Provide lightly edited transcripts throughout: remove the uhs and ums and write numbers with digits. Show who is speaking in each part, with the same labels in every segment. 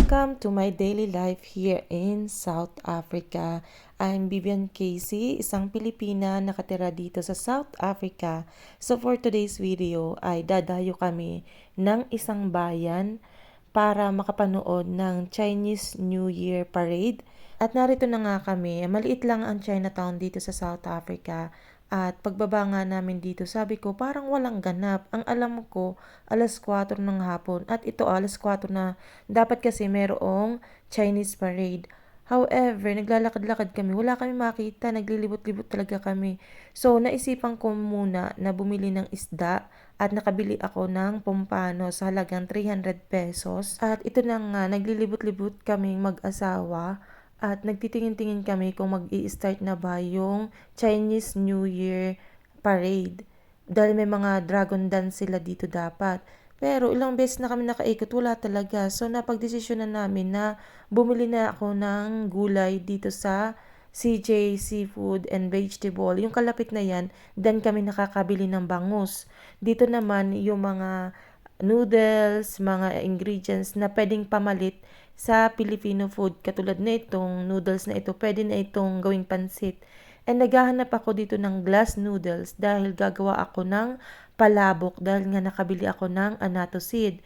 Speaker 1: Welcome to my daily life here in South Africa. I'm Vivian Casey, isang Pilipina nakatira dito sa South Africa. So for today's video ay dadayo kami ng isang bayan para makapanood ng Chinese New Year Parade. At narito na nga kami, maliit lang ang Chinatown dito sa South Africa. At pagbaba nga namin dito, sabi ko parang walang ganap. Ang alam ko, alas 4 ng hapon. At ito alas 4 na. Dapat kasi merong Chinese parade. However, naglalakad-lakad kami. Wala kami makita. Naglilibot-libot talaga kami. So, naisipan ko muna na bumili ng isda at nakabili ako ng pompano sa halagang 300 pesos. At ito na nga, naglilibot-libot kaming mag-asawa. At nagtitingin-tingin kami kung mag-i-start na ba yung Chinese New Year Parade. Dahil may mga dragon dance sila dito dapat. Pero ilang beses na kami nakaikot, wala talaga. So napagdesisyon na namin na bumili na ako ng gulay dito sa CJ Seafood and Vegetable. Yung kalapit na yan, then kami nakakabili ng bangus. Dito naman yung mga noodles, mga ingredients na pwedeng pamalit sa Filipino food. Katulad na itong noodles na ito, pwede na itong gawing pansit. And naghahanap ako dito ng glass noodles dahil gagawa ako ng palabok dahil nga nakabili ako ng annatto seed.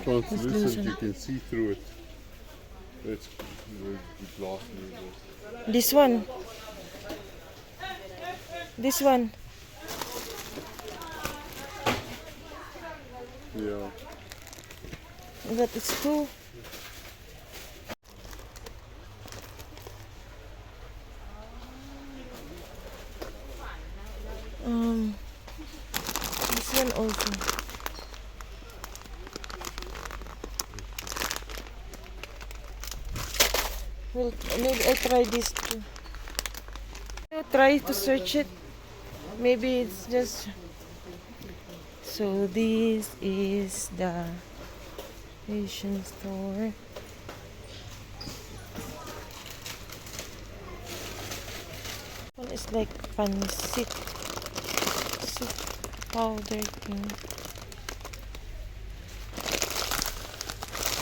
Speaker 2: Translucent, you can see through it. It's the glass noodles.
Speaker 1: This one. This one.
Speaker 2: Yeah.
Speaker 1: But it's too. This one also. Well, maybe I'll try this too. I'll try to search it. Maybe it's just. So this is the Asian store. One is like pancit. Soup powder thing.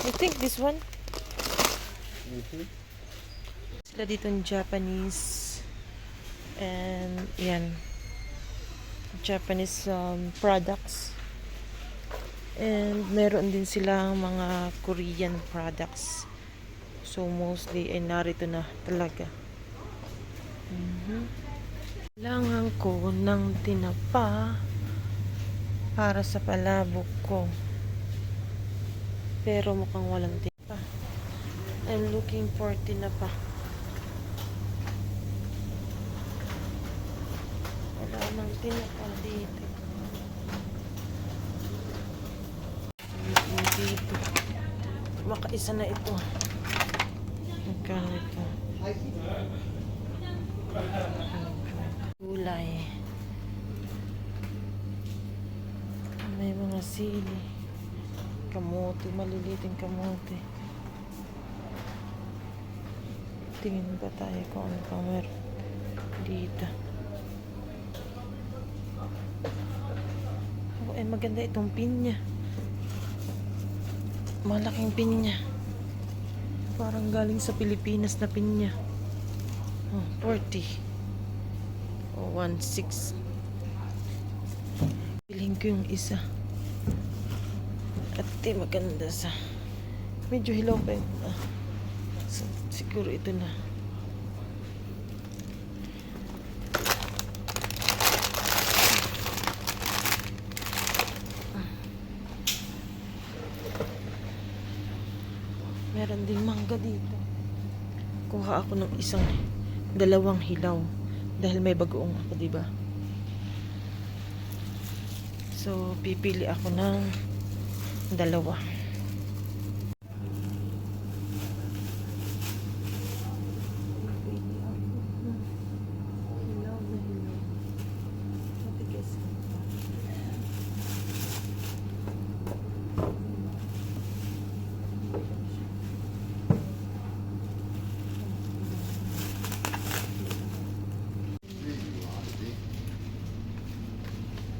Speaker 1: I think this one. Sila dito ng Japanese and yan Japanese products, and meron din silang mga Korean products. So mostly ay narito na talaga. Kailangan ko ng tinapa para sa palabok ko, pero mukhang walang tinapa. I'm looking for tinapa. Wala nang tinapa dito. Dito. Makaisa na ito. Magkano ito? Gulay. May mga sili. Kamote. Maliliting kamote. Tingin ba tayo kung ano pang meron dito. Oh, ay maganda itong pinya. Malaking pinya. Parang galing sa Pilipinas na pinya. Oh, 40. O 1.6. Piling ko yung isa. At maganda sa. Medyo hilaw pa yun. So, siguro ito na. Meron ding mangga dito. Kuha ako ng dalawang hilaw dahil may bagoong ako, diba? So, pipili ako ng dalawa.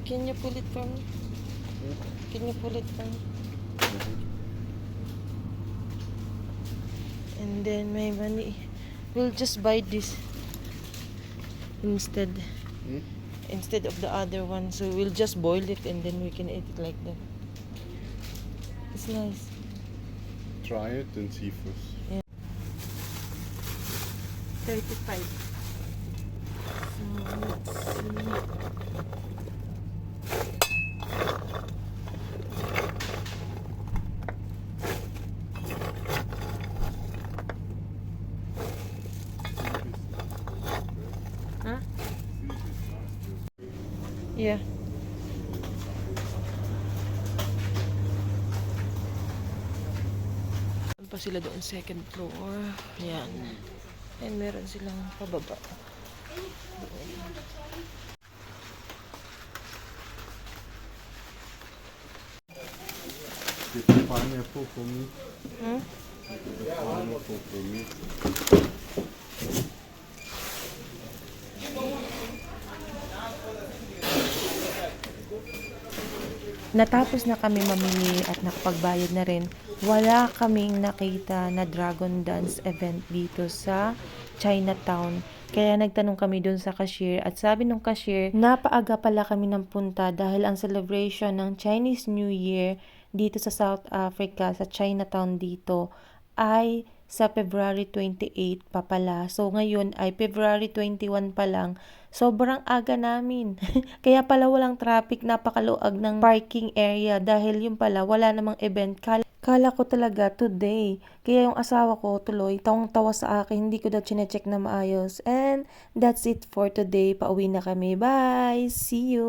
Speaker 1: Can you pull it for me? Can you pull it for me? And then my money, we'll just buy this instead.
Speaker 2: Hmm?
Speaker 1: Instead of the other one. So we'll just boil it and then we can eat it like that. It's nice.
Speaker 2: Try it and see first.
Speaker 1: 35. So let's see. Huh? Yeah. Pa sila doon second floor. Yan. And meron silang pababa.
Speaker 2: Get the pineapple for me.
Speaker 1: Hmm?
Speaker 2: The pineapple for me.
Speaker 1: Natapos na kami mamili at nakapagbayad na rin. Wala kaming nakita na Dragon Dance event dito sa Chinatown. Kaya nagtanong kami dun sa cashier at sabi nung cashier, napaaga pala kami ng punta dahil ang celebration ng Chinese New Year dito sa South Africa, sa Chinatown dito, ay sa February 28 pa pala. So ngayon ay February 21 pa lang. Sobrang aga namin. Kaya pala walang traffic, napakaluag ng parking area dahil yung pala wala namang event. Kala ko talaga today. Kaya yung asawa ko tuloy, tawang-tawa sa akin, hindi ko daw chinecheck na maayos. And that's it for today. Pauwi na kami. Bye! See you!